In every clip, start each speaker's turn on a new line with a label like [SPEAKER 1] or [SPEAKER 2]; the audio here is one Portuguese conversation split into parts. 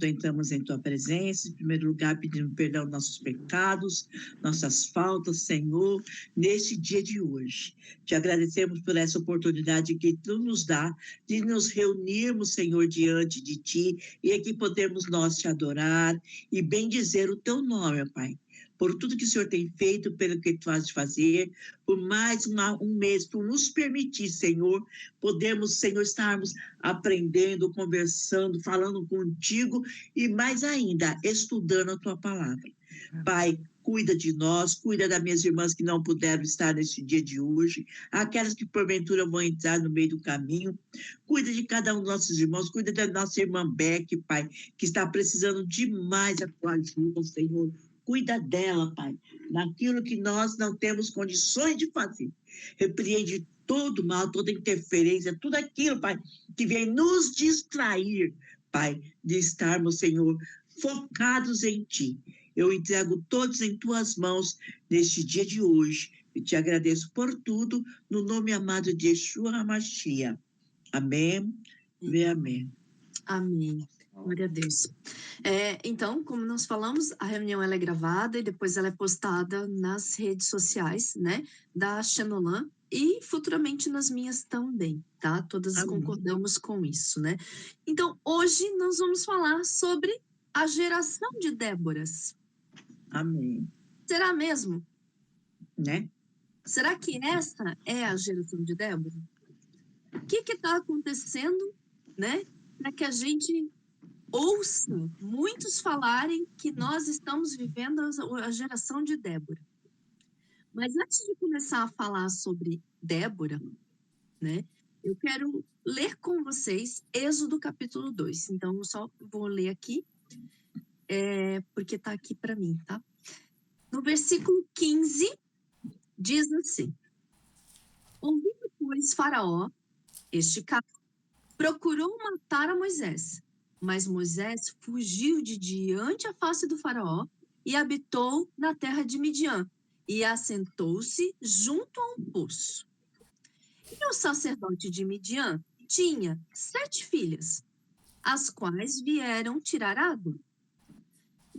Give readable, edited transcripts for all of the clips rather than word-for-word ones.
[SPEAKER 1] entramos em Tua presença, em primeiro lugar, pedindo perdão dos nossos pecados, nossas faltas, Senhor, neste dia de hoje. Te agradecemos por essa oportunidade que Tu nos dá de nos reunirmos, Senhor, diante de Ti, e aqui podemos nós Te adorar e bendizer o Teu nome, ó Pai. Por tudo que o Senhor tem feito, pelo que Tu has de fazer, por mais um mês, por nos permitir, Senhor, podemos, Senhor, estarmos aprendendo, conversando, falando contigo e mais ainda, estudando a Tua palavra. Pai, cuida de nós, cuida das minhas irmãs que não puderam estar nesse dia de hoje, aquelas que porventura vão entrar no meio do caminho, cuida de cada um dos nossos irmãos, cuida da nossa irmã Beck, Pai, que está precisando demais da Tua ajuda, Senhor. Cuida dela, Pai, naquilo que nós não temos condições de fazer. Repreende todo mal, toda interferência, tudo aquilo, Pai, que vem nos distrair, Pai, de estarmos, Senhor, focados em Ti. Eu entrego todos em Tuas mãos neste dia de hoje e te agradeço por tudo, no nome amado de Yeshua HaMashiach. Amém e amém.
[SPEAKER 2] Amém. Glória a Deus. Então, como nós falamos, a reunião ela é gravada e depois ela é postada nas redes sociais, né, da Xenolan e futuramente nas minhas também, tá? Todas
[SPEAKER 1] Amém.
[SPEAKER 2] Concordamos com isso, né? Então, hoje nós vamos falar sobre a geração de Déboras.
[SPEAKER 1] Amém.
[SPEAKER 2] Será mesmo?
[SPEAKER 1] Né?
[SPEAKER 2] Será que essa é a geração de Débora? O que está acontecendo, né, para que a gente ouça muitos falarem que nós estamos vivendo a geração de Débora? Mas antes de começar a falar sobre Débora, né, eu quero ler com vocês Êxodo capítulo 2. Então, eu só vou ler aqui, porque está aqui para mim, tá? No versículo 15, diz assim: ouvindo, pois, Faraó este caso, procurou matar a Moisés, mas Moisés fugiu de diante a face do Faraó e habitou na terra de Midian e assentou-se junto a um poço. E o sacerdote de Midian tinha 7 filhas, as quais vieram tirar água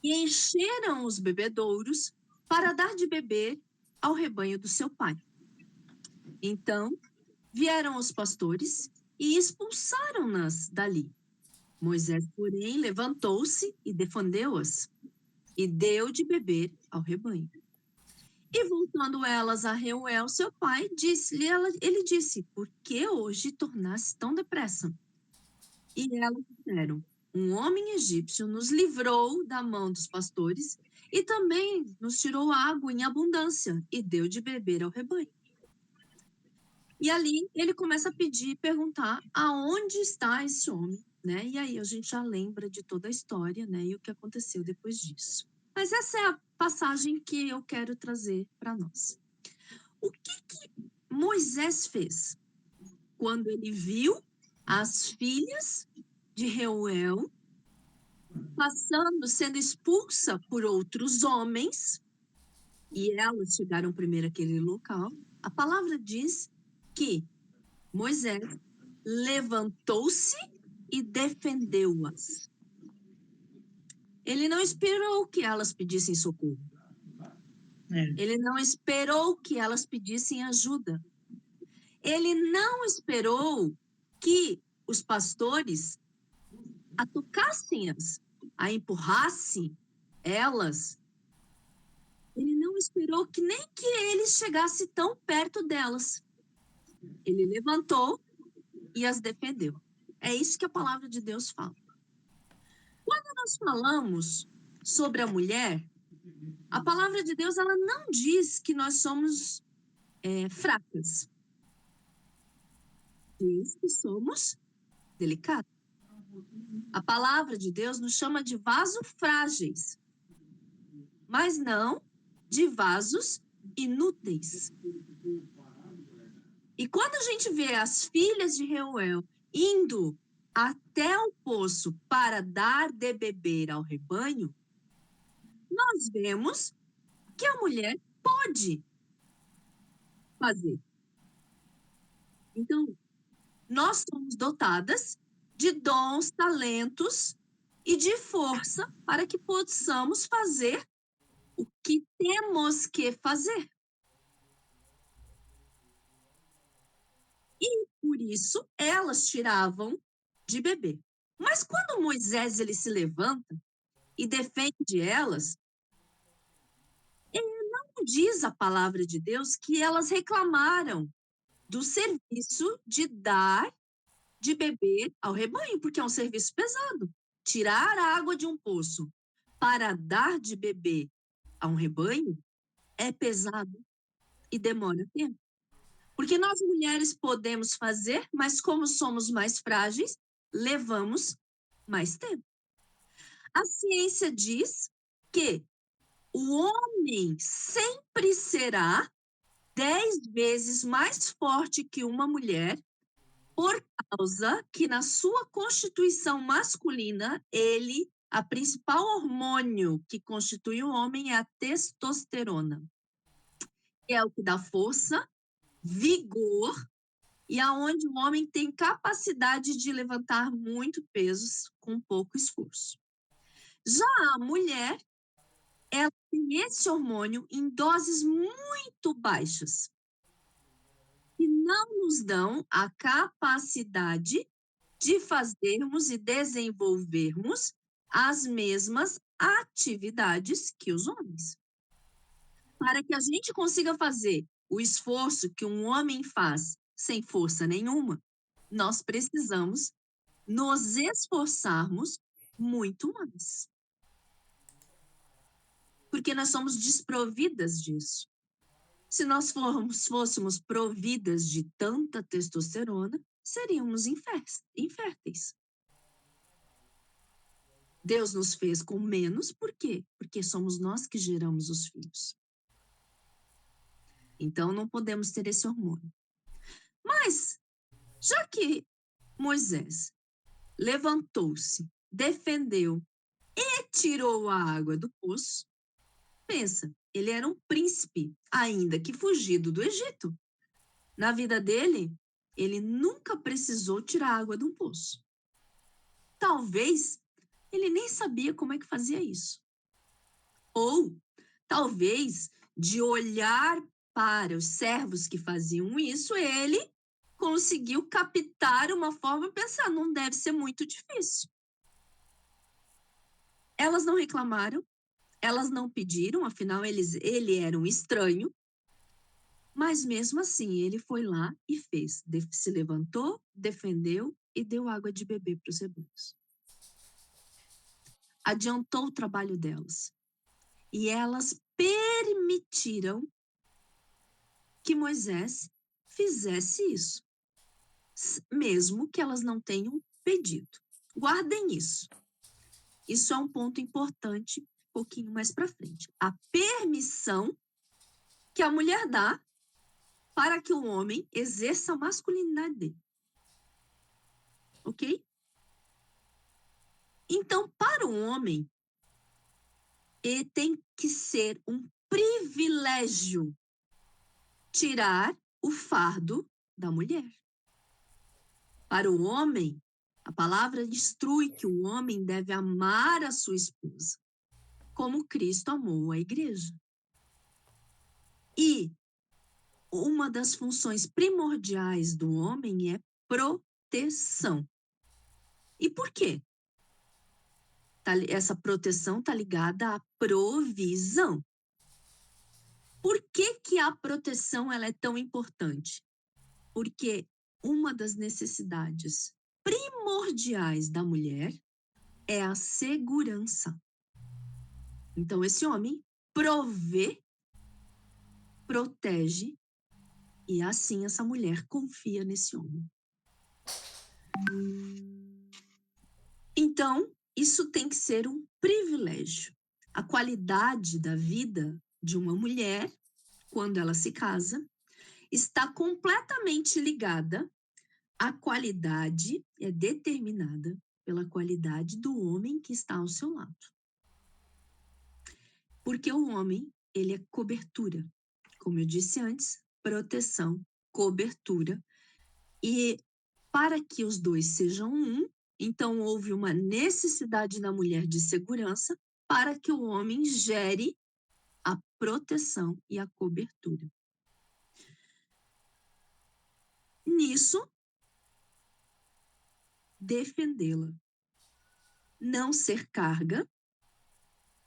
[SPEAKER 2] e encheram os bebedouros para dar de beber ao rebanho do seu pai. Então vieram os pastores e expulsaram-nas dali. Moisés, porém, levantou-se e defendeu-as, e deu de beber ao rebanho. E voltando elas a Reuel, seu pai, ele disse: por que hoje tornaste tão depressa? E elas disseram: um homem egípcio nos livrou da mão dos pastores e também nos tirou água em abundância e deu de beber ao rebanho. E ali ele começa a perguntar aonde está esse homem, né? E aí a gente já lembra de toda a história, né? E o que aconteceu depois disso. Mas essa é a passagem que eu quero trazer para nós. O que Moisés fez quando ele viu as filhas de Reuel sendo expulsa por outros homens, e elas chegaram primeiro àquele local? A palavra diz que Moisés levantou-se e defendeu-as. Ele não esperou que elas pedissem socorro. Ele não esperou que elas pedissem ajuda. Ele não esperou que os pastores a tocassem-as, a empurrassem elas. Ele não esperou que nem que ele chegasse tão perto delas. Ele levantou e as defendeu. É isso que a palavra de Deus fala. Quando nós falamos sobre a mulher, a palavra de Deus ela não diz que nós somos fracas. Diz que somos delicadas. A palavra de Deus nos chama de vasos frágeis, mas não de vasos inúteis. E quando a gente vê as filhas de Reuel indo até o poço para dar de beber ao rebanho, nós vemos que a mulher pode fazer. Então, nós somos dotadas de dons, talentos e de força para que possamos fazer o que temos que fazer. E por isso elas tiravam de beber. Mas quando Moisés ele se levanta e defende elas, não diz a palavra de Deus que elas reclamaram do serviço de dar de beber ao rebanho, porque é um serviço pesado. Tirar a água de um poço para dar de beber a um rebanho é pesado e demora tempo. Porque nós mulheres podemos fazer, mas como somos mais frágeis, levamos mais tempo. A ciência diz que o homem sempre será 10 vezes mais forte que uma mulher, por causa que na sua constituição masculina, a principal hormônio que constitui o homem é a testosterona, que é o que dá força, vigor, e aonde o homem tem capacidade de levantar muito pesos com pouco esforço. Já a mulher, ela tem esse hormônio em doses muito baixas, que não nos dão a capacidade de fazermos e desenvolvermos as mesmas atividades que os homens. Para que a gente consiga fazer o esforço que um homem faz sem força nenhuma, nós precisamos nos esforçarmos muito mais. Porque nós somos desprovidas disso. Se nós fôssemos providas de tanta testosterona, seríamos inférteis. Deus nos fez com menos, por quê? Porque somos nós que geramos os filhos. Então, não podemos ter esse hormônio. Mas, já que Moisés levantou-se, defendeu e tirou a água do poço, pensa, ele era um príncipe, ainda que fugido do Egito. Na vida dele, ele nunca precisou tirar água de um poço. Talvez ele nem sabia como é que fazia isso. Ou, talvez, de olhar para os servos que faziam isso, ele conseguiu captar uma forma e pensar, não deve ser muito difícil. Elas não reclamaram, elas não pediram, afinal ele era um estranho, mas mesmo assim ele foi lá e fez. Se levantou, defendeu e deu água de beber para os rebanhos. Adiantou o trabalho delas. E elas permitiram que Moisés fizesse isso, mesmo que elas não tenham pedido. Guardem isso. Isso é um ponto importante, um pouquinho mais para frente. A permissão que a mulher dá para que o homem exerça a masculinidade dele. Ok? Então, para o homem, tem que ser um privilégio tirar o fardo da mulher. Para o homem, a palavra instrui que o homem deve amar a sua esposa, como Cristo amou a igreja. E uma das funções primordiais do homem é proteção. E por quê? Essa proteção está ligada à provisão. Por que que a proteção ela é tão importante? Porque uma das necessidades primordiais da mulher é a segurança. Então, esse homem provê, protege, e assim essa mulher confia nesse homem. Então, isso tem que ser um privilégio. A qualidade da vida de uma mulher, quando ela se casa, está completamente ligada à qualidade, é determinada pela qualidade do homem que está ao seu lado. Porque o homem, ele é cobertura. Como eu disse antes, proteção, cobertura. E para que os dois sejam um, Então houve uma necessidade na mulher de segurança para que o homem gere a proteção e a cobertura. Nisso, defendê-la. Não ser carga,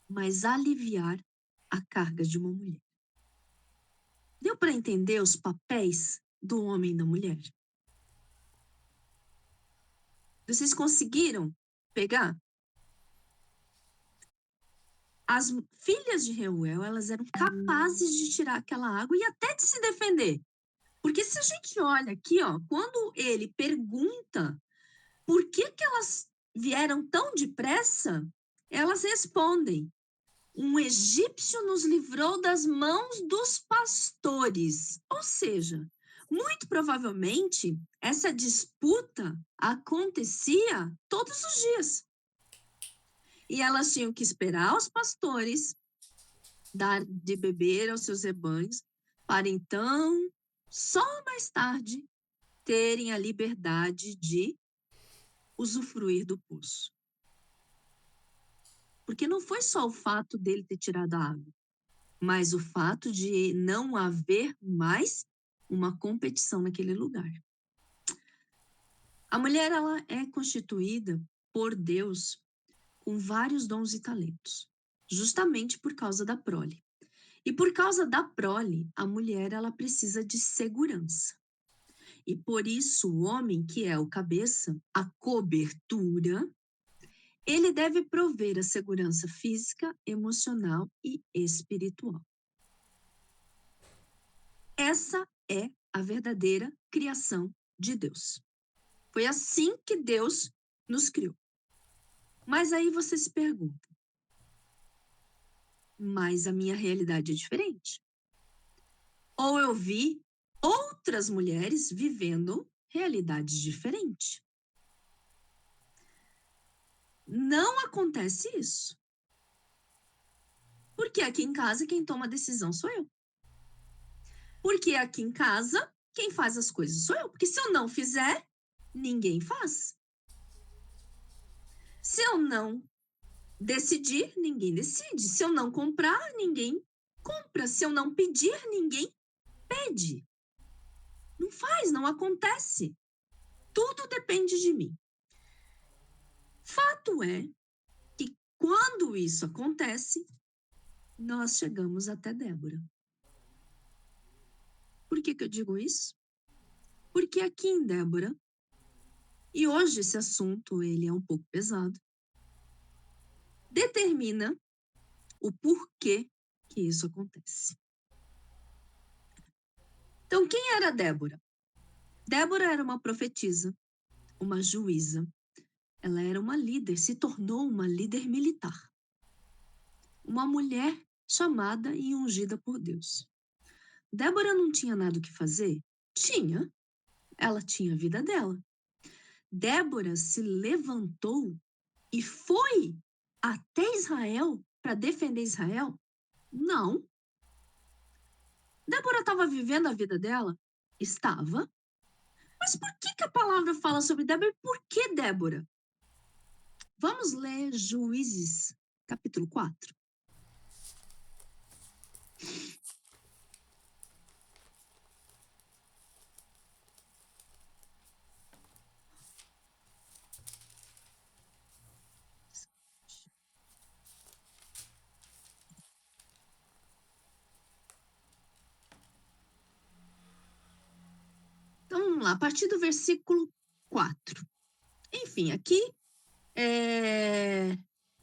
[SPEAKER 2] mas aliviar a carga de uma mulher. Deu para entender os papéis do homem e da mulher? Vocês conseguiram pegar? As filhas de Reuel, elas eram capazes de tirar aquela água e até de se defender. Porque se a gente olha aqui, ó, quando ele pergunta por que elas vieram tão depressa, elas respondem: um egípcio nos livrou das mãos dos pastores. Ou seja, muito provavelmente essa disputa acontecia todos os dias. E elas tinham que esperar os pastores dar de beber aos seus rebanhos, para então, só mais tarde, terem a liberdade de usufruir do poço. Porque não foi só o fato dele ter tirado a água, mas o fato de não haver mais uma competição naquele lugar. A mulher, ela é constituída por Deus com vários dons e talentos, justamente por causa da prole. E por causa da prole, a mulher, ela precisa de segurança. E por isso, o homem, que é o cabeça, a cobertura, ele deve prover a segurança física, emocional e espiritual. Essa é a verdadeira criação de Deus. Foi assim que Deus nos criou. Mas aí você se pergunta, mas a minha realidade é diferente? Ou eu vi outras mulheres vivendo realidades diferentes? Não acontece isso. Porque aqui em casa quem toma a decisão sou eu. Porque aqui em casa quem faz as coisas sou eu. Porque se eu não fizer, ninguém faz. Se eu não decidir, ninguém decide. Se eu não comprar, ninguém compra. Se eu não pedir, ninguém pede. Não faz, não acontece. Tudo depende de mim. Fato é que quando isso acontece, nós chegamos até Débora. Por que eu digo isso? Porque aqui em Débora, e hoje esse assunto ele é um pouco pesado, determina o porquê que isso acontece. Então, quem era Débora? Débora era uma profetisa, uma juíza. Ela era uma líder, se tornou uma líder militar. Uma mulher chamada e ungida por Deus. Débora não tinha nada o que fazer? Tinha. Ela tinha a vida dela. Débora se levantou e foi até Israel para defender Israel? Não. Débora estava vivendo a vida dela? Estava. Mas por que a palavra fala sobre Débora e por que Débora? Vamos ler Juízes, capítulo 4. Então, vamos lá, a partir do versículo 4. Enfim, aqui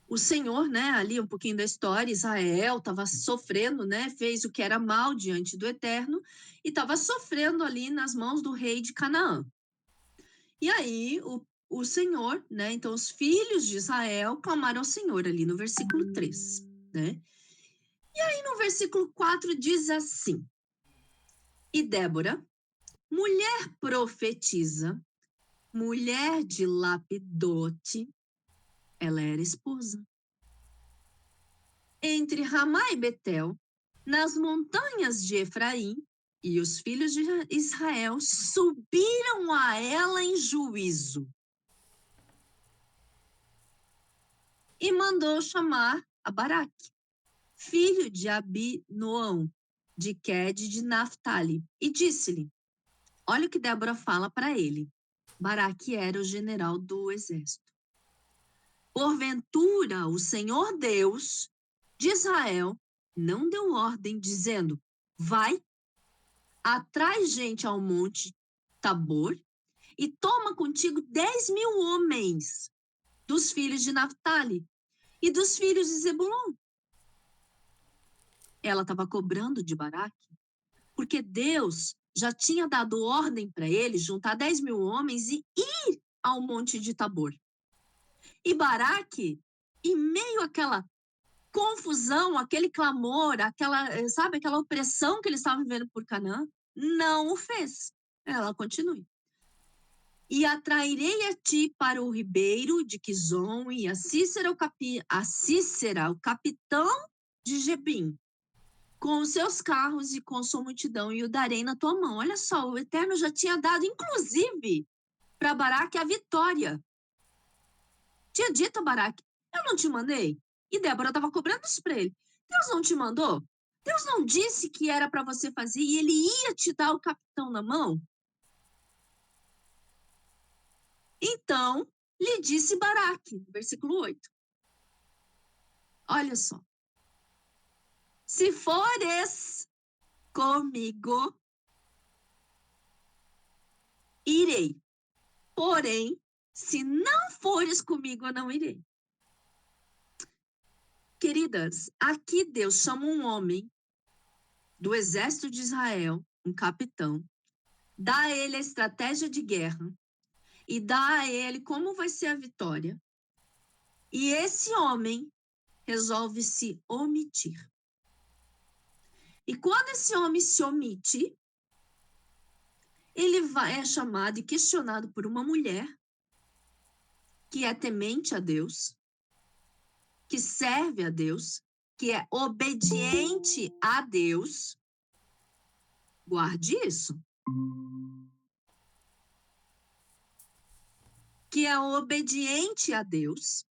[SPEAKER 2] o Senhor, né, ali um pouquinho da história, Israel estava sofrendo, né, fez o que era mal diante do Eterno e estava sofrendo ali nas mãos do rei de Canaã. E aí o Senhor, né, então os filhos de Israel clamaram ao Senhor ali no versículo 3, né? E aí no versículo 4 diz assim: E Débora, mulher profetisa, mulher de Lapidote, ela era esposa. Entre Ramá e Betel, nas montanhas de Efraim, e os filhos de Israel subiram a ela em juízo. e mandou chamar a Baraque, filho de Abinoão, de Quede de Naphtali, e disse-lhe, olha o que Débora fala para ele. Baraque era o general do exército. Porventura, o Senhor Deus de Israel não deu ordem, dizendo, vai, atrai gente ao monte Tabor e toma contigo 10.000 homens dos filhos de Naphtali e dos filhos de Zebulon. Ela estava cobrando de Baraque, porque Deus já tinha dado ordem para ele juntar 10.000 homens e ir ao monte de Tabor. E Baraque, em meio àquela confusão, aquele clamor, aquela opressão que eles estavam vivendo por Canaã, não o fez. Ela continue. E atrairei a ti para o ribeiro de Quizon e a Cícera, o capitão de Jebim, com os seus carros e com sua multidão, e o darei na tua mão. Olha só, o Eterno já tinha dado, inclusive, para Baraque a vitória. Tinha dito a Baraque, eu não te mandei? E Débora estava cobrando isso para ele. Deus não te mandou? Deus não disse que era para você fazer e ele ia te dar o capitão na mão? Então, lhe disse Baraque, versículo 8. Olha só. Se fores comigo, irei. Porém, se não fores comigo, eu não irei. Queridas, aqui Deus chama um homem do exército de Israel, um capitão, dá a ele a estratégia de guerra e dá a ele como vai ser a vitória. E esse homem resolve se omitir. E quando esse homem se omite, ele é chamado e questionado por uma mulher que é temente a Deus, que serve a Deus, que é obediente a Deus. Guarde isso. Que é obediente a Deus.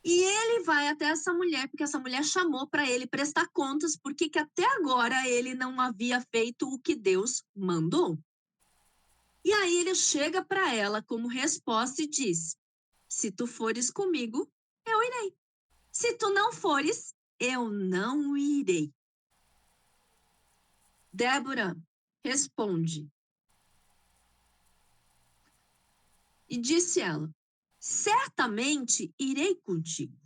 [SPEAKER 2] E ele vai até essa mulher, porque essa mulher chamou para ele prestar contas, porque que até agora ele não havia feito o que Deus mandou. E aí ele chega para ela como resposta e diz, se tu fores comigo, eu irei. Se tu não fores, eu não irei. Débora responde. E disse ela, certamente irei contigo.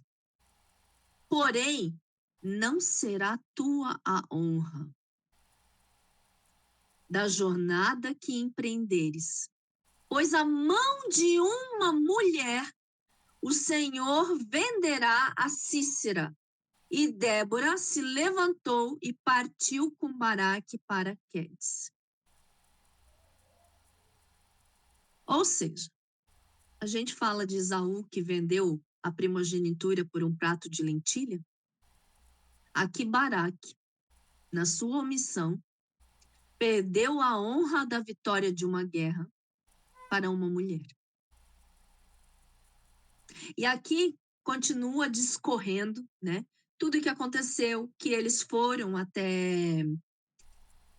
[SPEAKER 2] Porém, não será tua a honra da jornada que empreenderes, pois a mão de uma mulher o Senhor venderá a Cícera. E Débora se levantou e partiu com Baraque para Quedes. Ou seja, a gente fala de Esaú que vendeu a primogenitura por um prato de lentilha. Aqui Baraque, na sua omissão, perdeu a honra da vitória de uma guerra para uma mulher. E aqui continua discorrendo, né? Tudo o que aconteceu, que eles foram até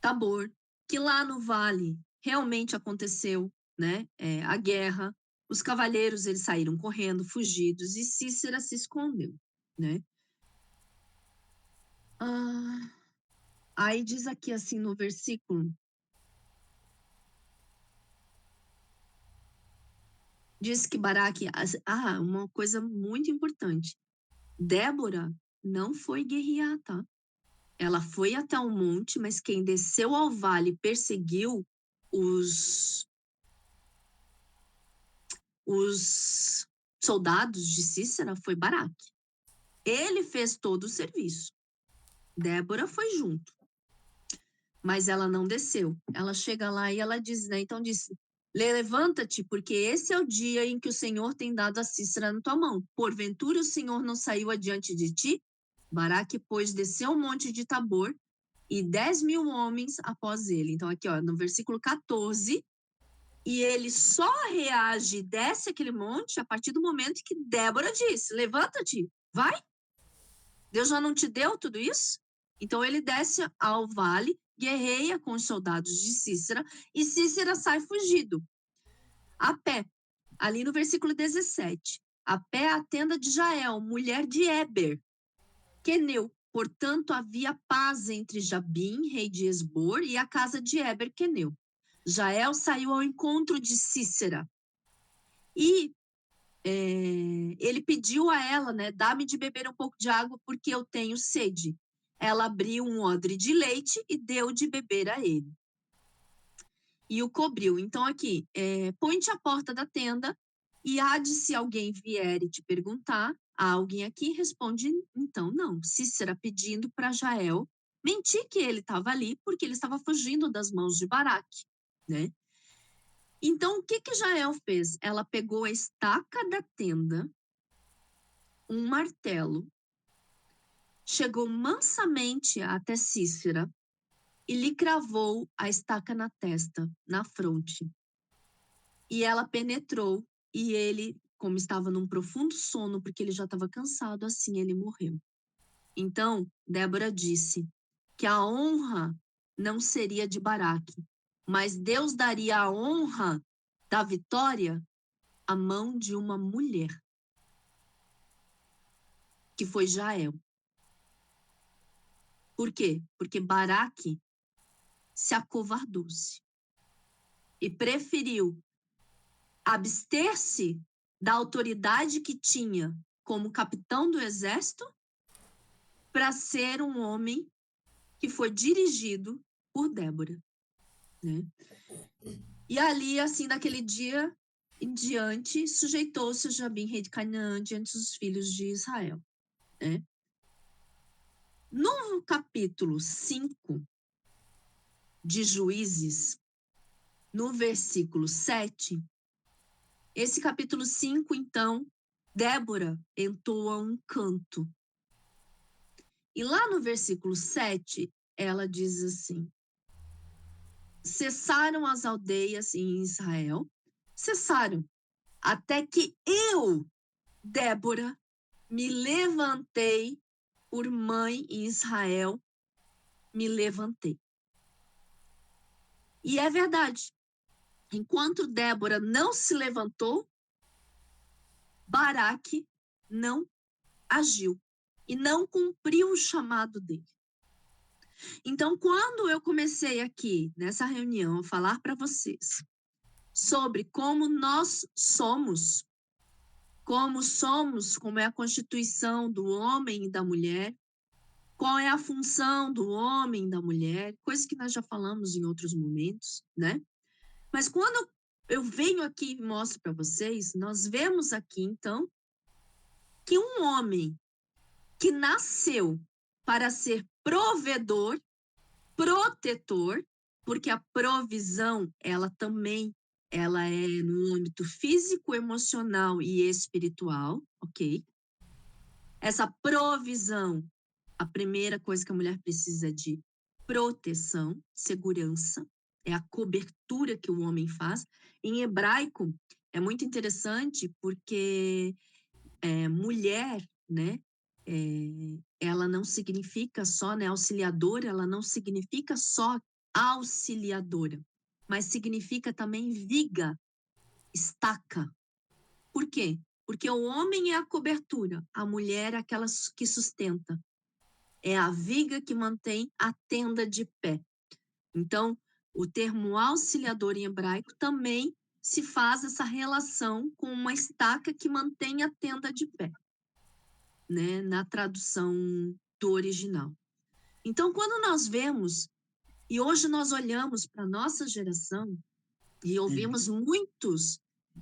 [SPEAKER 2] Tabor, que lá no vale realmente aconteceu, né? A guerra. Os cavaleiros eles saíram correndo, fugidos, e Cícera se escondeu, né? Aí diz aqui assim no versículo, diz que Baraque, uma coisa muito importante, Débora não foi guerrear, tá? Ela foi até o monte, mas quem desceu ao vale e perseguiu os soldados de Cícera foi Baraque. Ele fez todo o serviço. Débora foi junto. Mas ela não desceu. Ela chega lá e ela diz, né? Então diz, levanta-te, porque esse é o dia em que o Senhor tem dado a Cícera na tua mão. Porventura o Senhor não saiu adiante de ti? Baraque, pois, desceu o monte de Tabor e 10.000 homens após ele. Então aqui, ó, no versículo 14, E ele só reage e desce aquele monte a partir do momento que Débora disse: levanta-te, vai. Deus já não te deu tudo isso? Então ele desce ao vale, guerreia com os soldados de Cícera, e Cícera sai fugido, a pé. Ali no versículo 17. A pé a tenda de Jael, mulher de Éber, queneu. Portanto, havia paz entre Jabim, rei de Esbor, e a casa de Éber, queneu. Jael saiu ao encontro de Cícera. E ele pediu a ela, né, dá-me de beber um pouco de água porque eu tenho sede. Ela abriu um odre de leite e deu de beber a ele. E o cobriu. Então aqui, põe-te à porta da tenda e há de se alguém vier e te perguntar, há alguém aqui? Responde, então, não. Cícera pedindo para Jael mentir que ele estava ali porque ele estava fugindo das mãos de Baraque, né? Então, o que Jael fez? Ela pegou a estaca da tenda, um martelo, chegou mansamente até Cícera e lhe cravou a estaca na testa, na fronte. E ela penetrou e ele, como estava num profundo sono, porque ele já estava cansado, assim ele morreu. Então, Débora disse que a honra não seria de Baraque, mas Deus daria a honra da vitória à mão de uma mulher, que foi Jael. Por quê? Porque Baraque se acovardou-se e preferiu abster-se da autoridade que tinha como capitão do exército para ser um homem que foi dirigido por Débora, né? E ali, assim, daquele dia em diante, sujeitou-se a Jabim, rei de Canaã, diante dos filhos de Israel, né? No capítulo 5 de Juízes, no versículo 7, esse capítulo 5, então, Débora entoa um canto. E lá no versículo 7, ela diz assim: cessaram as aldeias em Israel, cessaram, até que eu, Débora, me levantei por mãe em Israel, me levantei. E é verdade. Enquanto Débora não se levantou, Baraque não agiu e não cumpriu o chamado dele. Então, quando eu comecei aqui, nessa reunião, a falar para vocês sobre como nós somos, como é a constituição do homem e da mulher, qual é a função do homem e da mulher, coisa que nós já falamos em outros momentos, né? Mas quando eu venho aqui e mostro para vocês, nós vemos aqui, então, que um homem que nasceu para ser provedor, protetor, porque a provisão, ela também, ela é no âmbito físico, emocional e espiritual, ok? Essa provisão, a primeira coisa que a mulher precisa é de proteção, segurança, é a cobertura que o homem faz. Em hebraico, é muito interessante porque mulher, né, ela não significa só, né, auxiliadora, ela não significa só auxiliadora, mas significa também viga, estaca. Por quê? Porque o homem é a cobertura, a mulher é aquela que sustenta. É a viga que mantém a tenda de pé. Então, o termo auxiliador em hebraico também se faz essa relação com uma estaca que mantém a tenda de pé, né, na tradução do original. Então, quando nós vemos, e hoje nós olhamos para a nossa geração, e ouvimos muitos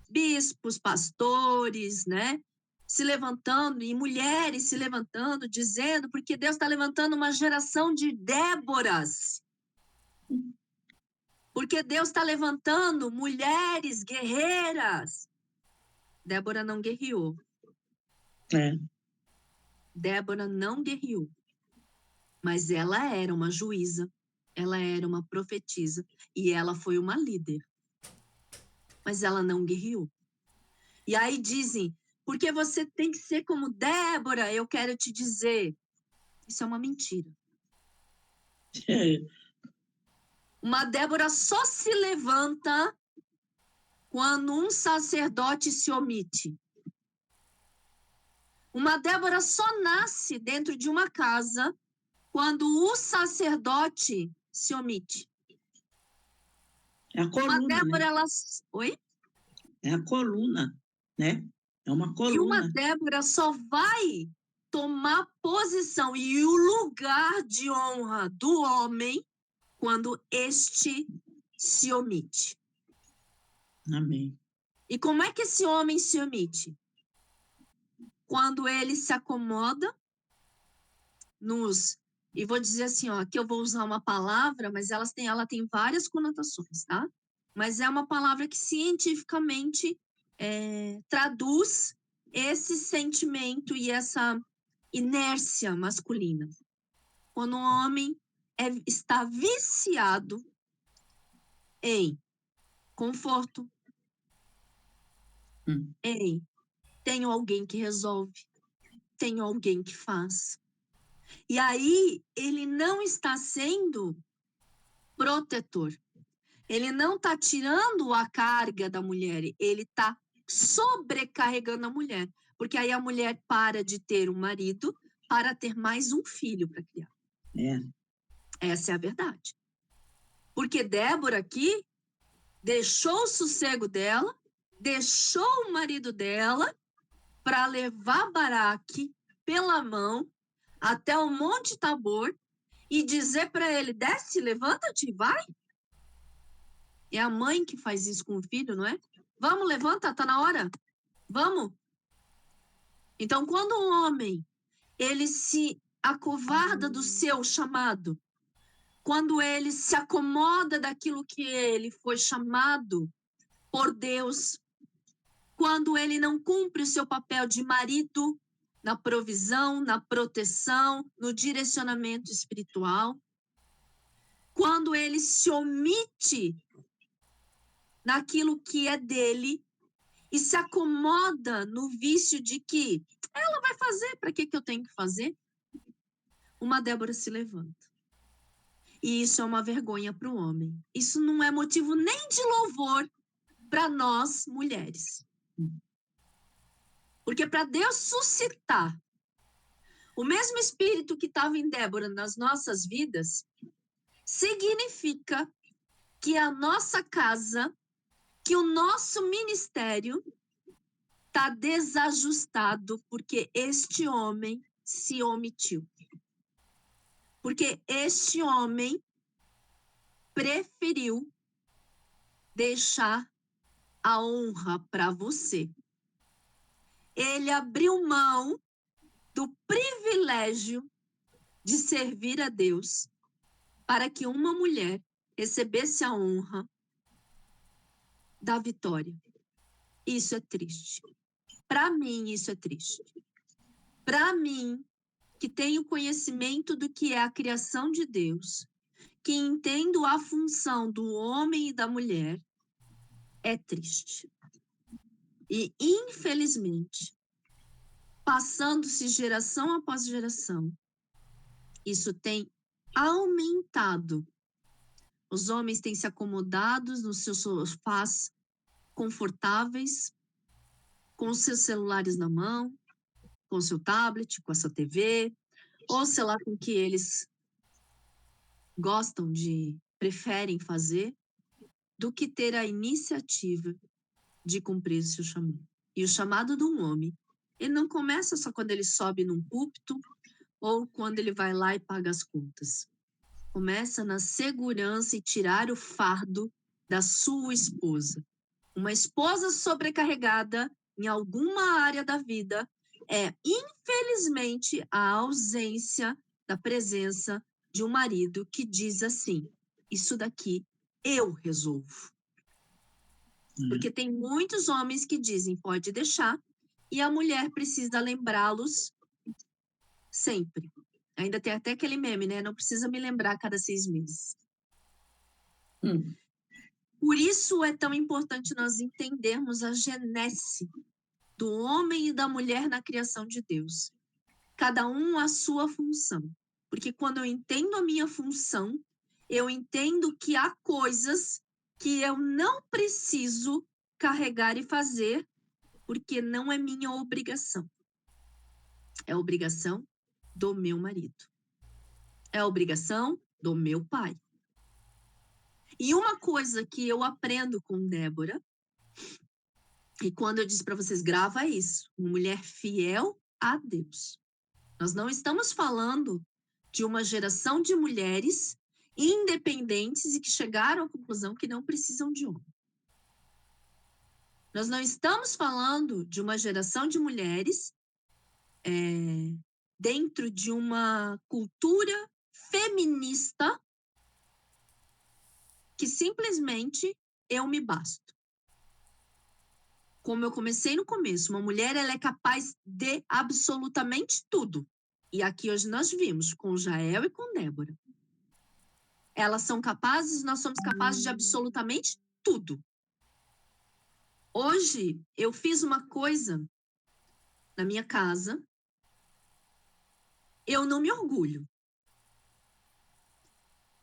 [SPEAKER 2] bispos, pastores, né, se levantando, e mulheres se levantando, dizendo, porque Deus está levantando uma geração de Déboras. Porque Deus está levantando mulheres guerreiras. Débora não guerreou. Débora não guerreou. Mas ela era uma juíza, ela era uma profetisa e ela foi uma líder. mas ela não guerreou. E aí dizem, porque você tem que ser como Débora, eu quero te dizer, isso é uma mentira. Uma Débora só se levanta quando um sacerdote se omite. Uma Débora só nasce dentro de uma casa quando o sacerdote se omite.
[SPEAKER 1] É a
[SPEAKER 2] Uma
[SPEAKER 1] coluna,
[SPEAKER 2] Débora,
[SPEAKER 1] né?
[SPEAKER 2] ela... Oi?
[SPEAKER 1] É a coluna, né? É uma
[SPEAKER 2] E uma
[SPEAKER 1] coluna.
[SPEAKER 2] Débora só vai tomar posição e o lugar de honra do homem quando este se omite.
[SPEAKER 1] Amém.
[SPEAKER 2] E como é que esse homem se omite? Quando ele se acomoda nos... E vou dizer assim, ó, que eu vou usar uma palavra, mas ela tem várias conotações, tá? Mas é uma palavra que cientificamente traduz esse sentimento e essa inércia masculina. Quando um homem está viciado em conforto, em tenho alguém que resolve, tenho alguém que faz. E aí ele não está sendo protetor. Ele não está tirando a carga da mulher, ele está sobrecarregando a mulher. Porque aí a mulher para de ter um marido para ter mais um filho para criar. Essa é a verdade. Porque Débora aqui deixou o sossego dela, deixou o marido dela para levar Baraque pela mão até o Monte Tabor e dizer para ele, desce, levanta-te, vai. É a mãe que faz isso com o filho, não é? Vamos, levanta, tá na hora. Vamos. Então, quando o homem, ele se acovarda do seu chamado, quando ele se acomoda daquilo que ele foi chamado por Deus, quando ele não cumpre o seu papel de marido na provisão, na proteção, no direcionamento espiritual, quando ele se omite naquilo que é dele e se acomoda no vício de que ela vai fazer, para que eu tenho que fazer? Uma Débora se levanta. E isso é uma vergonha para o homem. Isso não é motivo nem de louvor para nós, mulheres. Porque para Deus suscitar o mesmo espírito que estava em Débora nas nossas vidas, significa que a nossa casa, que o nosso ministério está desajustado porque este homem se omitiu. Porque este homem preferiu deixar a honra para você. Ele abriu mão do privilégio de servir a Deus para que uma mulher recebesse a honra da vitória. Isso é triste. Para mim, isso é triste. Para mim, que tenho conhecimento do que é a criação de Deus, que entendo a função do homem e da mulher, é triste. E, infelizmente, passando-se geração após geração, isso tem aumentado. Os homens têm se acomodado nos seus sofás confortáveis, com os seus celulares na mão, com o seu tablet, com a sua TV, ou sei lá com que eles preferem fazer, do que ter a iniciativa de cumprir o seu chamado. E o chamado de um homem, ele não começa só quando ele sobe num púlpito ou quando ele vai lá e paga as contas. Começa na segurança e tirar o fardo da sua esposa. Uma esposa sobrecarregada em alguma área da vida é, infelizmente, a ausência da presença de um marido que diz assim, isso daqui eu resolvo. Porque tem muitos homens que dizem, pode deixar, e a mulher precisa lembrá-los sempre. Ainda tem até aquele meme, né? Não precisa me lembrar a cada 6 meses. Por isso é tão importante nós entendermos a genese do homem e da mulher na criação de Deus. Cada um a sua função. Porque quando eu entendo a minha função, eu entendo que há coisas que eu não preciso carregar e fazer, porque não é minha obrigação. É obrigação do meu marido. É obrigação do meu pai. E uma coisa que eu aprendo com Débora, e quando eu disse para vocês, grava isso, uma mulher fiel a Deus. Nós não estamos falando de uma geração de mulheres independentes e que chegaram à conclusão que não precisam de homem. Nós não estamos falando de uma geração de mulheres dentro de uma cultura feminista que simplesmente eu me basto. Como eu comecei no começo, uma mulher ela é capaz de absolutamente tudo. E aqui hoje nós vimos com Jael e com Débora. Elas são capazes, nós somos capazes de absolutamente tudo. Hoje eu fiz uma coisa na minha casa, eu não me orgulho.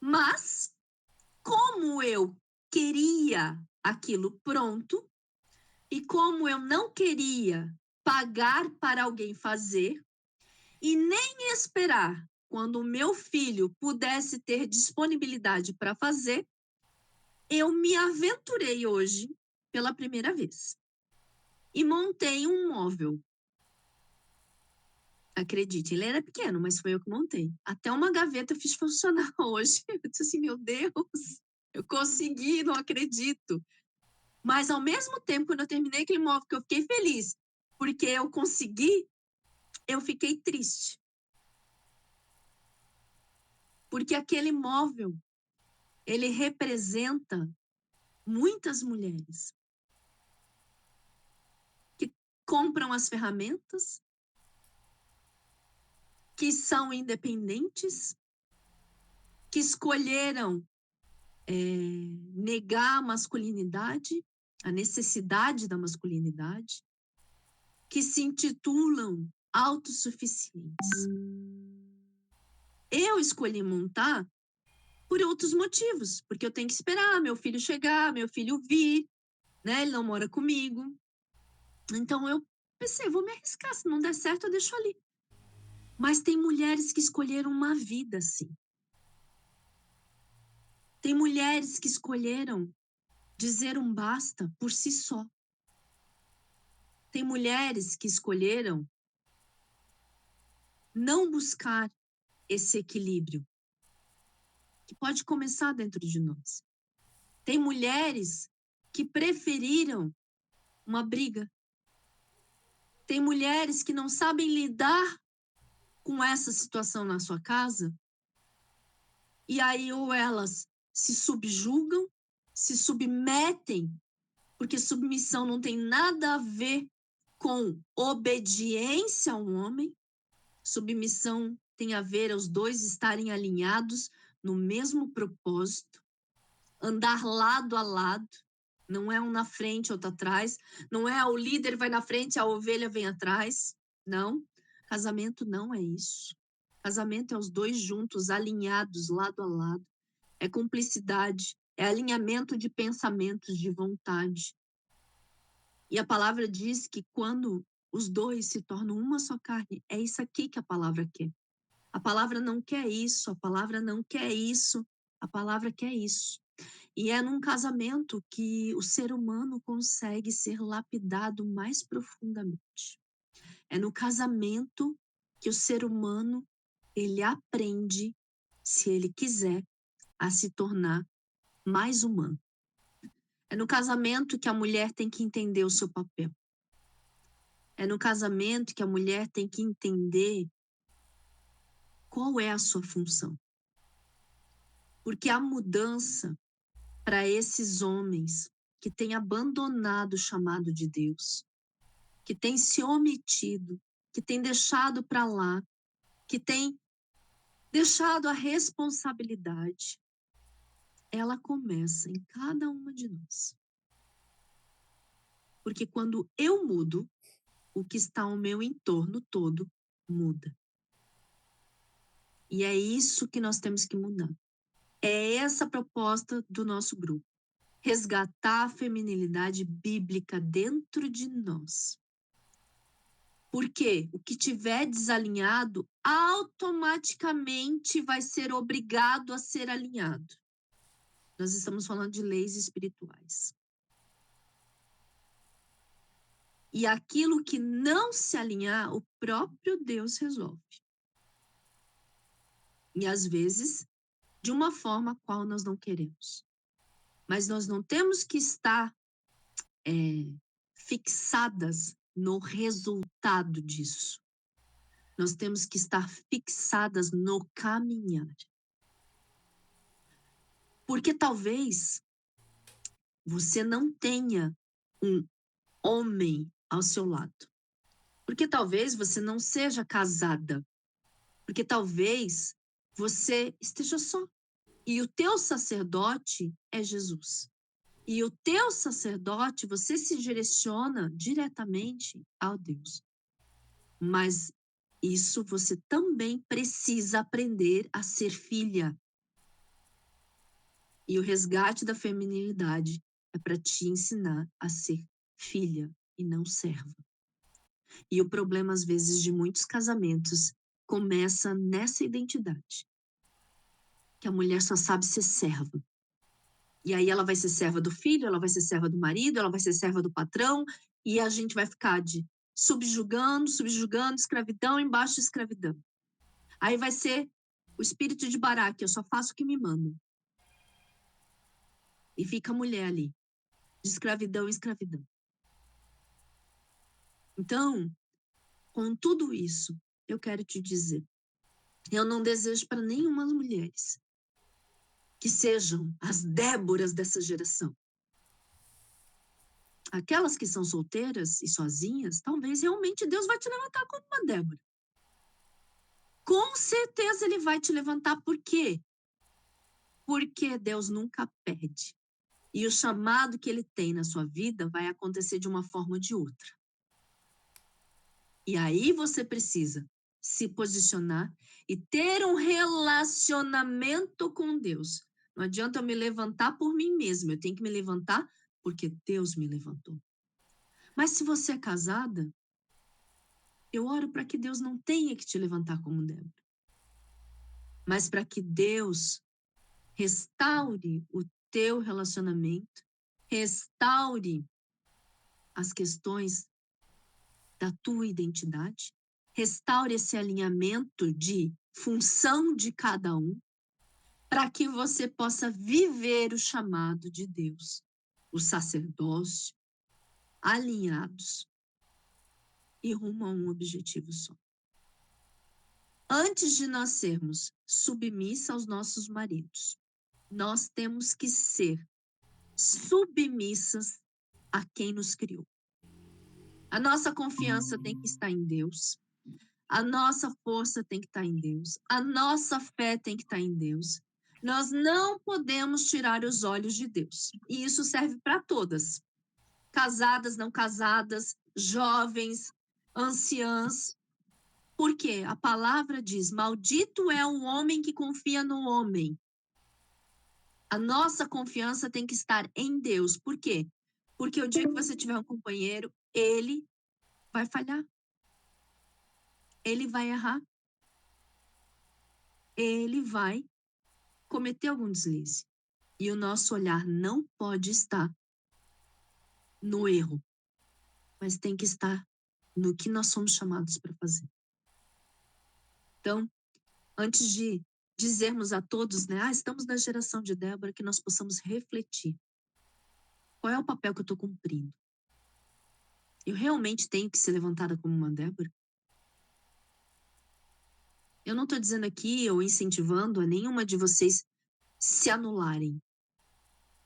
[SPEAKER 2] Mas, como eu queria aquilo pronto, e como eu não queria pagar para alguém fazer, e nem esperar quando o meu filho pudesse ter disponibilidade para fazer, eu me aventurei hoje pela primeira vez. E montei um móvel. Acredite, ele era pequeno, mas foi eu que montei. Até uma gaveta eu fiz funcionar hoje. Eu disse assim, meu Deus, eu consegui, não acredito. Mas ao mesmo tempo, quando eu terminei aquele móvel, que eu fiquei feliz, porque eu consegui, eu fiquei triste. Porque aquele móvel, ele representa muitas mulheres que compram as ferramentas, que são independentes, que escolheram negar a masculinidade, a necessidade da masculinidade, que se intitulam autossuficientes. Eu escolhi montar por outros motivos, porque eu tenho que esperar meu filho chegar, meu filho vir, né? Ele não mora comigo. Então eu pensei, vou me arriscar, se não der certo eu deixo ali. Mas tem mulheres que escolheram uma vida assim. Tem mulheres que escolheram dizer um basta por si só. Tem mulheres que escolheram não buscar esse equilíbrio, que pode começar dentro de nós. Tem mulheres que preferiram uma briga. Tem mulheres que não sabem lidar com essa situação na sua casa, e aí ou elas se subjugam, se submetem, porque submissão não tem nada a ver com obediência ao homem, submissão tem a ver os dois estarem alinhados no mesmo propósito, andar lado a lado, não é um na frente, outro atrás, não é o líder vai na frente, a ovelha vem atrás, não. Casamento não é isso. Casamento é os dois juntos, alinhados, lado a lado. É cumplicidade, é alinhamento de pensamentos, de vontade. E a palavra diz que quando os dois se tornam uma só carne, é isso aqui que a palavra quer. A palavra não quer isso, a palavra não quer isso, a palavra quer isso. E é num casamento que o ser humano consegue ser lapidado mais profundamente. É no casamento que o ser humano, ele aprende, se ele quiser, a se tornar mais humano. É no casamento que a mulher tem que entender o seu papel. É no casamento que a mulher tem que entender qual é a sua função. Porque a mudança para esses homens que têm abandonado o chamado de Deus, que têm se omitido, que têm deixado para lá, que têm deixado a responsabilidade, ela começa em cada uma de nós. Porque quando eu mudo, o que está ao meu entorno todo muda. E é isso que nós temos que mudar. É essa a proposta do nosso grupo. Resgatar a feminilidade bíblica dentro de nós. Porque o que tiver desalinhado, automaticamente vai ser obrigado a ser alinhado. Nós estamos falando de leis espirituais. E aquilo que não se alinhar, o próprio Deus resolve. E às vezes, de uma forma a qual nós não queremos. Mas nós não temos que estar fixadas no resultado disso. Nós temos que estar fixadas no caminhar. Porque talvez você não tenha um homem ao seu lado. Porque talvez você não seja casada. Porque talvez você esteja só. E o teu sacerdote é Jesus. E o teu sacerdote, você se direciona diretamente ao Deus. Mas isso você também precisa aprender a ser filha. E o resgate da feminilidade é para te ensinar a ser filha e não serva. E o problema, às vezes, de muitos casamentos começa nessa identidade. Que a mulher só sabe ser serva. E aí ela vai ser serva do filho, ela vai ser serva do marido, ela vai ser serva do patrão, e a gente vai ficar de subjugando, escravidão embaixo de escravidão. Aí vai ser o espírito de Baraque, eu só faço o que me mandam. E fica a mulher ali, de escravidão em escravidão. Então, com tudo isso, eu quero te dizer, eu não desejo para nenhuma das mulheres que sejam as Déboras dessa geração. Aquelas que são solteiras e sozinhas, talvez realmente Deus vai te levantar como uma Débora. Com certeza ele vai te levantar. Por quê? Porque Deus nunca perde. E o chamado que ele tem na sua vida vai acontecer de uma forma ou de outra. E aí você precisa se posicionar e ter um relacionamento com Deus. Não adianta eu me levantar por mim mesma, eu tenho que me levantar porque Deus me levantou. Mas se você é casada, eu oro para que Deus não tenha que te levantar como Débora, mas para que Deus restaure o teu relacionamento, restaure as questões da tua identidade, restaure esse alinhamento de função de cada um, para que você possa viver o chamado de Deus, o sacerdócio, alinhados e rumo a um objetivo só. Antes de nós sermos submissas aos nossos maridos, nós temos que ser submissas a quem nos criou. A nossa confiança tem que estar em Deus. A nossa força tem que estar em Deus. A nossa fé tem que estar em Deus. Nós não podemos tirar os olhos de Deus. E isso serve para todas. Casadas, não casadas, jovens, anciãs. Porque a palavra diz: maldito é o homem que confia no homem. A nossa confiança tem que estar em Deus. Por quê? Porque o dia que você tiver um companheiro, ele vai falhar. Ele vai errar. Ele vai cometer algum deslize. E o nosso olhar não pode estar no erro, mas tem que estar no que nós somos chamados para fazer. Então, antes de dizermos a todos, né, estamos na geração de Débora, que nós possamos refletir. Qual é o papel que eu estou cumprindo? Eu realmente tenho que ser levantada como uma Débora? Eu não estou dizendo aqui ou incentivando a nenhuma de vocês se anularem.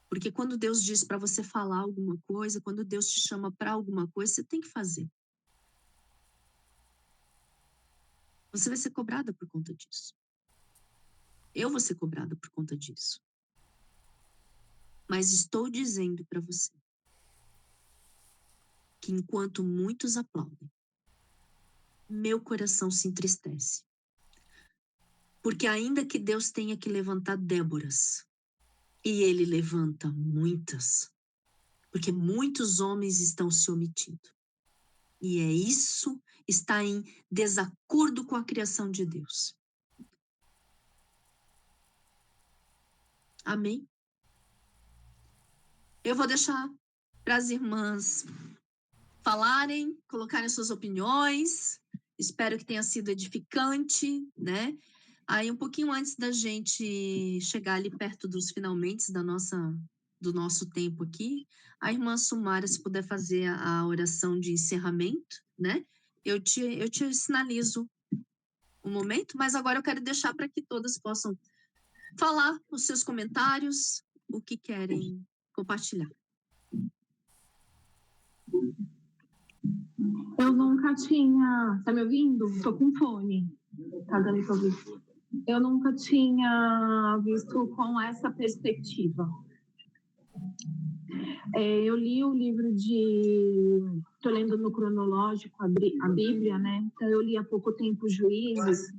[SPEAKER 2] Porque quando Deus diz para você falar alguma coisa, quando Deus te chama para alguma coisa, você tem que fazer. Você vai ser cobrada por conta disso. Eu vou ser cobrada por conta disso. Mas estou dizendo para você que enquanto muitos aplaudem, meu coração se entristece. Porque ainda que Deus tenha que levantar Déboras, e Ele levanta muitas, porque muitos homens estão se omitindo. E é isso, está em desacordo com a criação de Deus. Amém? Eu vou deixar para as irmãs falarem, colocarem suas opiniões. Espero que tenha sido edificante, né? Aí, um pouquinho antes da gente chegar ali perto dos finalmente do nosso tempo aqui, a irmã Sumara, se puder fazer a oração de encerramento, né? Eu te sinalizo um momento, mas agora eu quero deixar para que todas possam falar os seus comentários, o que querem compartilhar.
[SPEAKER 3] Eu nunca tinha... Tá me ouvindo? Tô com fone. Tá dando pra ouvir? Eu nunca tinha visto com essa perspectiva. Eu li o livro Tô lendo no cronológico a Bíblia, né? Então, eu li há pouco tempo Juízes.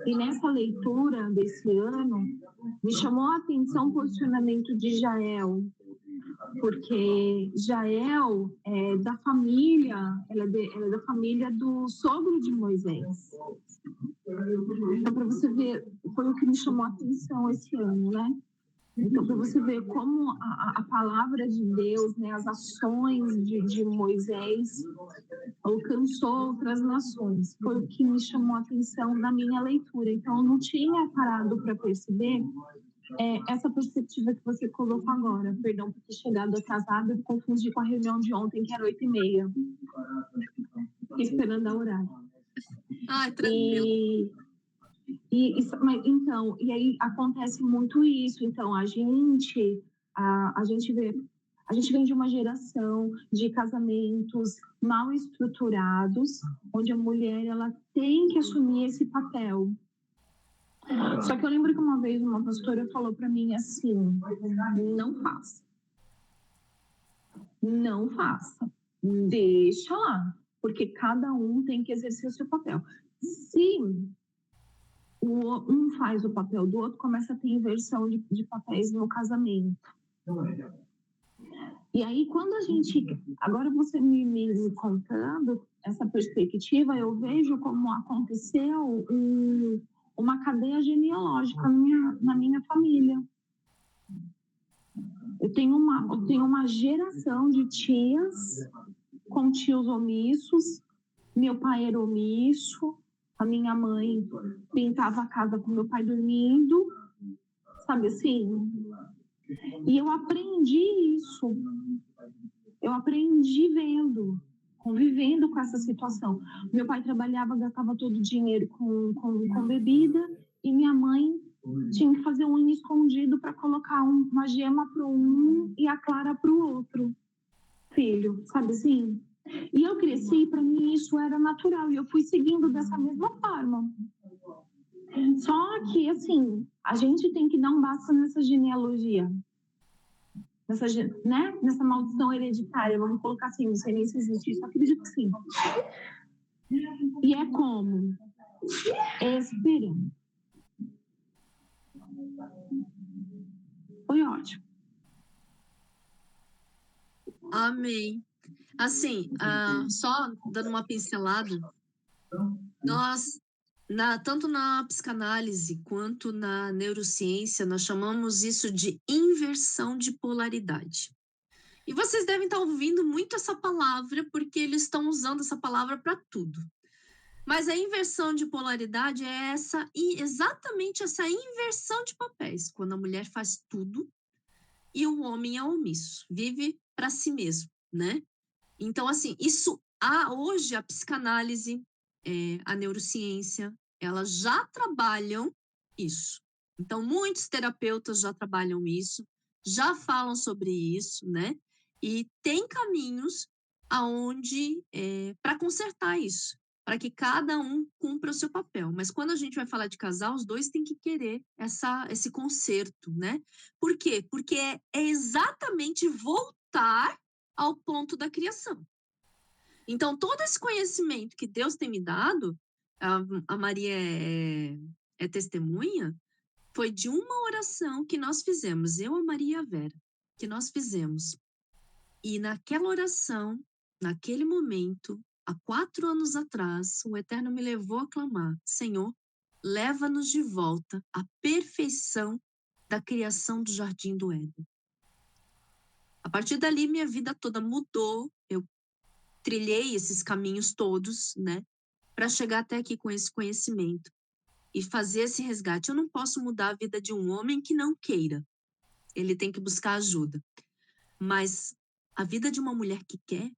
[SPEAKER 3] E nessa leitura desse ano, me chamou a atenção o posicionamento de Jael. Porque Jael é da família, ela é da família do sogro de Moisés. Então, para você ver, foi o que me chamou a atenção esse ano, né? Então, para você ver como a palavra de Deus, né, as ações de Moisés alcançou outras nações. Foi o que me chamou a atenção na minha leitura. Então, eu não tinha parado para perceber essa perspectiva que você colocou agora. Perdão por ter chegado atrasada, eu confundi com a reunião de ontem, que era 8h30. Fiquei esperando a horário.
[SPEAKER 2] Ai, tranquilo.
[SPEAKER 3] Então, e aí acontece muito isso. Então, a gente vem de uma geração de casamentos mal estruturados, onde a mulher ela tem que assumir esse papel. Só que eu lembro que uma vez uma pastora falou para mim assim: não faça. Não faça. Deixa lá, porque cada um tem que exercer o seu papel. Se um faz o papel do outro, começa a ter inversão de papéis no casamento. E aí, quando a gente... Agora você me contando essa perspectiva, eu vejo como aconteceu uma cadeia genealógica na minha família. Eu tenho uma geração de tias com tios omissos, meu pai era omisso, a minha mãe pintava a casa com meu pai dormindo, sabe assim? E eu aprendi isso. Eu aprendi convivendo com essa situação. Meu pai trabalhava, gastava todo o dinheiro com bebida, e minha mãe tinha que fazer unha escondido para colocar uma gema para um e a clara para o outro filho, sabe assim? E eu cresci, para mim isso era natural, e eu fui seguindo dessa mesma forma. Só que, assim, a gente tem que dar um basta nessa genealogia, nessa maldição hereditária, vamos colocar assim, não sei nem se existe isso, acredito que sim. E é como? Esperando. Foi ótimo.
[SPEAKER 2] Amém. Assim, só dando uma pincelada, nós, tanto na psicanálise quanto na neurociência, nós chamamos isso de inversão de polaridade. E vocês devem estar ouvindo muito essa palavra, porque eles estão usando essa palavra para tudo. Mas a inversão de polaridade é exatamente essa inversão de papéis, quando a mulher faz tudo e o homem é omisso, vive para si mesmo, né? Então, assim, hoje a psicanálise, a neurociência, elas já trabalham isso. Então, muitos terapeutas já trabalham isso, já falam sobre isso, né? E tem caminhos aonde para consertar isso, para que cada um cumpra o seu papel. Mas quando a gente vai falar de casal, os dois têm que querer esse conserto, né? Por quê? Porque é exatamente voltar ao ponto da criação. Então, todo esse conhecimento que Deus tem me dado, a Maria é testemunha, foi de uma oração que nós fizemos, eu, a Maria e a Vera, que nós fizemos. E naquela oração, naquele momento, há 4 anos atrás, o Eterno me levou a clamar: Senhor, leva-nos de volta à perfeição da criação do Jardim do Éden. A partir dali, minha vida toda mudou, eu trilhei esses caminhos todos, né, para chegar até aqui com esse conhecimento e fazer esse resgate. Eu não posso mudar a vida de um homem que não queira. Ele tem que buscar ajuda. Mas a vida de uma mulher que quer,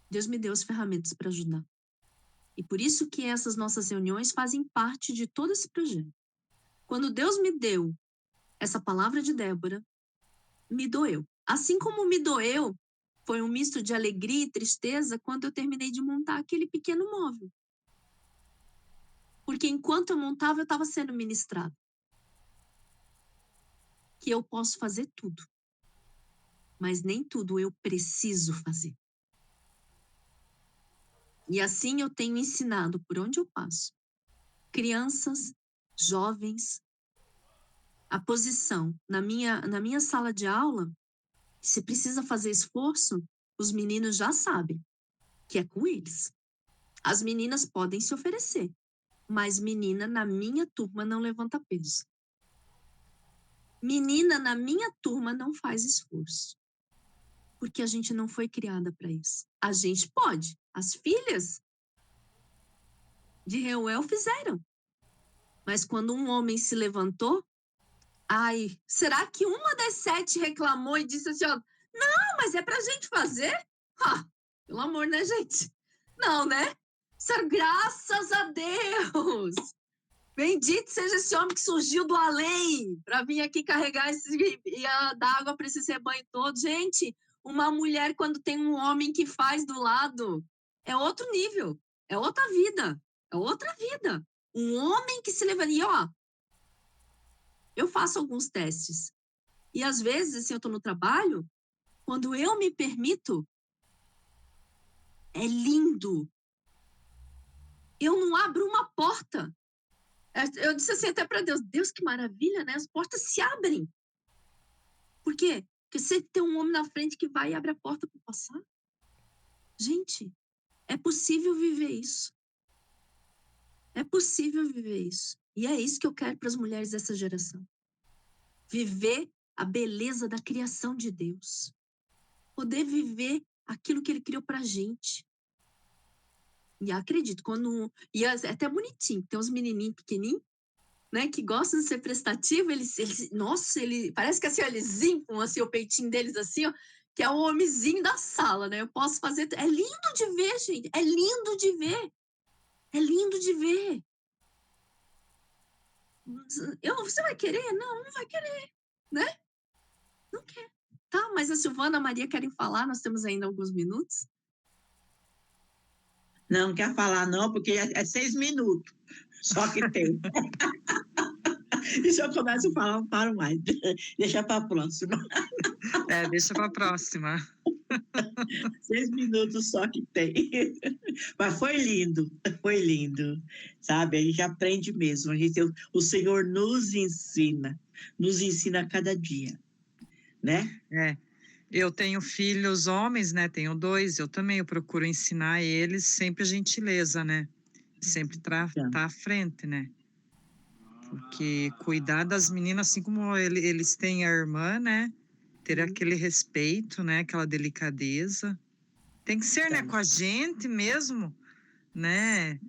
[SPEAKER 2] Deus me deu as ferramentas para ajudar. E por isso que essas nossas reuniões fazem parte de todo esse projeto. Quando Deus me deu essa palavra de Débora, me doeu. Assim como me doeu, foi um misto de alegria e tristeza quando eu terminei de montar aquele pequeno móvel. Porque enquanto eu montava, eu estava sendo ministrado. Que eu posso fazer tudo. Mas nem tudo eu preciso fazer. E assim eu tenho ensinado por onde eu passo. Crianças, jovens, a posição na minha sala de aula, se precisa fazer esforço, os meninos já sabem que é com eles. As meninas podem se oferecer, mas menina na minha turma não levanta peso. Menina na minha turma não faz esforço. Porque a gente não foi criada para isso. A gente pode. As filhas de Reuel fizeram. Mas quando um homem se levantou, ai, será que uma das 7 reclamou e disse assim, ó, não, mas é pra gente fazer? Pelo amor, né, gente? Não, né? Graças a Deus! Bendito seja esse homem que surgiu do além para vir aqui carregar e dar água para esse rebanho todo. Gente, uma mulher, quando tem um homem que faz do lado, é outro nível, é outra vida, é outra vida. Um homem que se levanta. E, ó, eu faço alguns testes. E, às vezes, assim, eu estou no trabalho, quando eu me permito, é lindo. Eu não abro uma porta. Eu disse assim até para Deus, Deus, que maravilha, né? As portas se abrem. Por quê? Porque você tem um homem na frente que vai e abre a porta para passar. Gente, é possível viver isso. É possível viver isso. E é isso que eu quero para as mulheres dessa geração. Viver a beleza da criação de Deus. Poder viver aquilo que Ele criou para a gente. E acredito, e é até bonitinho, tem uns menininhos pequenininhos, né, que gostam de ser prestativo, nossa, parece que assim, eles limpam assim, o peitinho deles assim, ó, que é o homenzinho da sala, né? Eu posso fazer. É lindo de ver, gente. É lindo de ver. É lindo de ver. Você vai querer? Não, não vai querer, né? Não quer. Tá, mas a Silvana e a Maria querem falar, nós temos ainda alguns minutos.
[SPEAKER 1] Não quer falar, não, porque é 6 minutos. Só que tem. E se eu começo a falar, não paro mais. Deixa para a próxima.
[SPEAKER 4] Deixa para a próxima.
[SPEAKER 1] 6 minutos só que tem. Mas foi lindo, sabe? A gente aprende mesmo. O Senhor nos ensina a cada dia, né?
[SPEAKER 4] Eu tenho filhos homens, né? Tenho 2, eu também procuro ensinar eles sempre a gentileza, né? Sempre tá à frente, né? Porque cuidar das meninas, assim como eles têm a irmã, né? Ter aquele respeito, né? Aquela delicadeza. Tem que ser, né? Com a gente mesmo, né?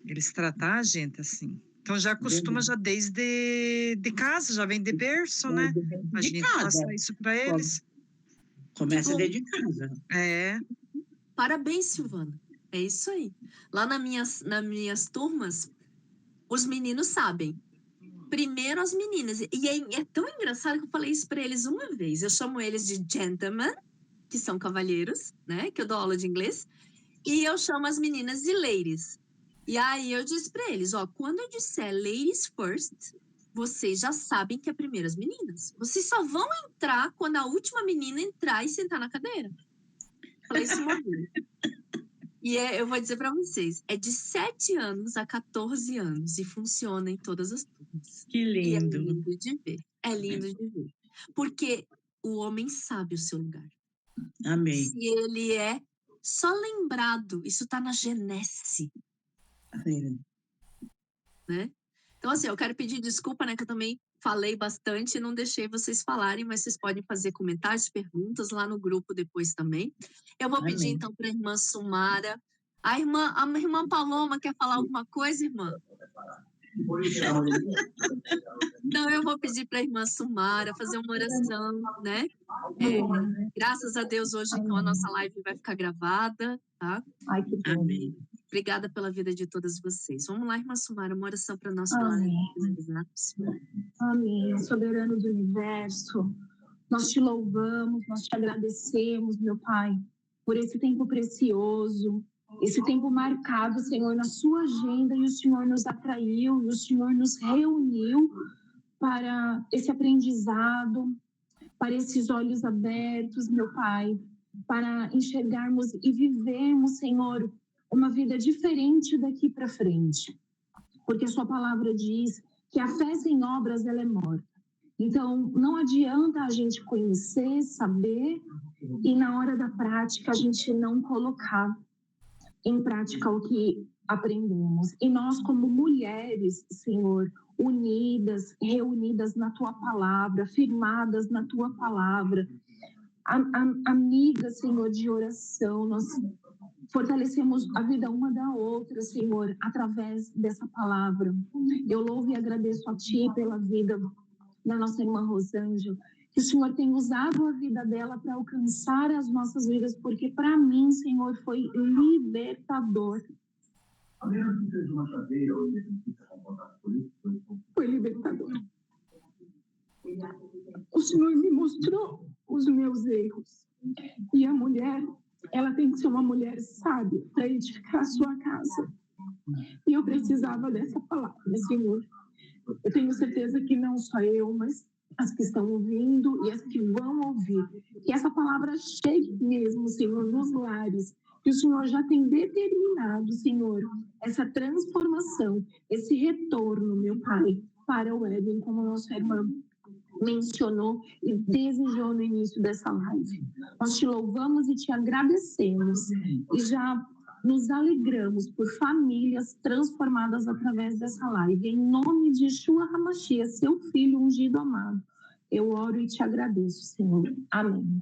[SPEAKER 4] Eles tratar a gente assim. Então já costuma já desde de casa, já vem de berço, né? A gente passa isso para eles.
[SPEAKER 1] Começa desde casa.
[SPEAKER 2] Parabéns, Silvana. É isso aí. Lá nas minhas turmas, os meninos sabem. Primeiro as meninas. E é tão engraçado que eu falei isso para eles uma vez. Eu chamo eles de gentlemen, que são cavalheiros, né? Que eu dou aula de inglês. E eu chamo as meninas de ladies. E aí eu disse para eles, ó, quando eu disser ladies first, vocês já sabem que é primeiro as meninas. Vocês só vão entrar quando a última menina entrar e sentar na cadeira. Falei isso uma vez. E eu vou dizer para vocês, é de 7 anos a 14 anos e funciona em todas as turmas.
[SPEAKER 1] Que
[SPEAKER 2] E é
[SPEAKER 1] lindo.
[SPEAKER 2] lindo de ver. É lindo de ver. Porque o homem sabe o seu lugar.
[SPEAKER 1] Amém.
[SPEAKER 2] Se ele é só lembrado, isso está na Genese,
[SPEAKER 1] Amém.
[SPEAKER 2] né? Então, assim, eu quero pedir desculpa, né, que eu também falei bastante e não deixei vocês falarem, mas vocês podem fazer comentários, perguntas lá no grupo depois também. Eu vou pedir,
[SPEAKER 1] Amém.
[SPEAKER 2] então, para a irmã Sumara. A irmã Paloma quer falar alguma coisa, irmã? Então, eu vou pedir para a irmã Sumara fazer uma oração, né? Graças a Deus, hoje, então, a nossa live vai ficar gravada, tá?
[SPEAKER 3] Ai, que bom.
[SPEAKER 1] Amém.
[SPEAKER 2] Obrigada pela vida de todas vocês. Vamos lá, irmã Sumara, uma oração para nós.
[SPEAKER 3] Amém. Amém. Soberano do universo, nós te louvamos, nós te agradecemos, meu Pai, por esse tempo precioso, esse tempo marcado, Senhor, na sua agenda, e o Senhor nos atraiu, e o Senhor nos reuniu para esse aprendizado, para esses olhos abertos, meu Pai, para enxergarmos e vivermos, Senhor, uma vida diferente daqui para frente. Porque a sua palavra diz que a fé sem obras, ela é morta. Então, não adianta a gente conhecer, saber, e na hora da prática a gente não colocar em prática o que aprendemos. E nós, como mulheres, Senhor, unidas, reunidas na tua palavra, firmadas na tua palavra, amigas, Senhor, de oração, nós fortalecemos a vida uma da outra, Senhor, através dessa palavra. Eu louvo e agradeço a Ti pela vida da nossa irmã Rosângela, que o Senhor tem usado a vida dela para alcançar as nossas vidas, porque para mim, Senhor, foi libertador. Foi libertador. O Senhor me mostrou os meus erros. E a mulher, ela tem que ser uma mulher sábia para edificar a sua casa. E eu precisava dessa palavra, Senhor. Eu tenho certeza que não só eu, mas as que estão ouvindo e as que vão ouvir, que essa palavra chegue mesmo, Senhor, nos lares, que o Senhor já tem determinado, Senhor, essa transformação, esse retorno, meu Pai, para o Éden, como nossa irmã mencionou e desejou no início dessa live. Nós te louvamos e te agradecemos e já nos alegramos por famílias transformadas através dessa live. Em nome de Yeshua HaMashiach, seu Filho ungido amado, eu oro e te agradeço, Senhor. Amém.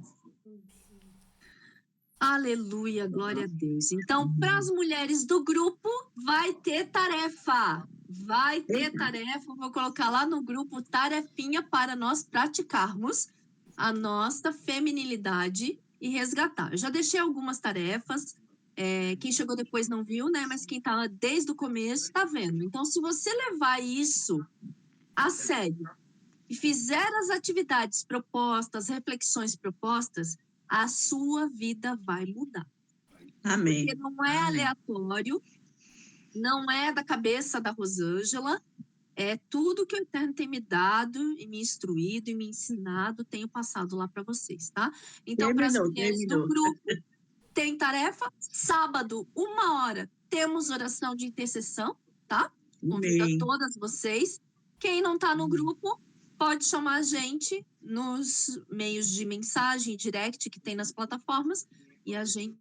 [SPEAKER 2] Aleluia, glória a Deus. Então, para as mulheres do grupo, vai ter tarefa. Vai ter tarefa. Vou colocar lá no grupo tarefinha para nós praticarmos a nossa feminilidade e resgatar. Eu já deixei algumas tarefas. Quem chegou depois não viu, né? Mas quem está desde o começo está vendo. Então, se você levar isso a sério e fizer as atividades propostas, reflexões propostas, a sua vida vai mudar.
[SPEAKER 1] Amém.
[SPEAKER 2] Porque não é aleatório, não é da cabeça da Rosângela, é tudo que o Eterno tem me dado e me instruído e me ensinado, tenho passado lá para vocês, tá? Então, para as mulheres do grupo, tem tarefa, sábado, 1h, temos oração de intercessão, tá? Convido a todas vocês. Quem não está no grupo, pode chamar a gente nos meios de mensagem, direct que tem nas plataformas, e a gente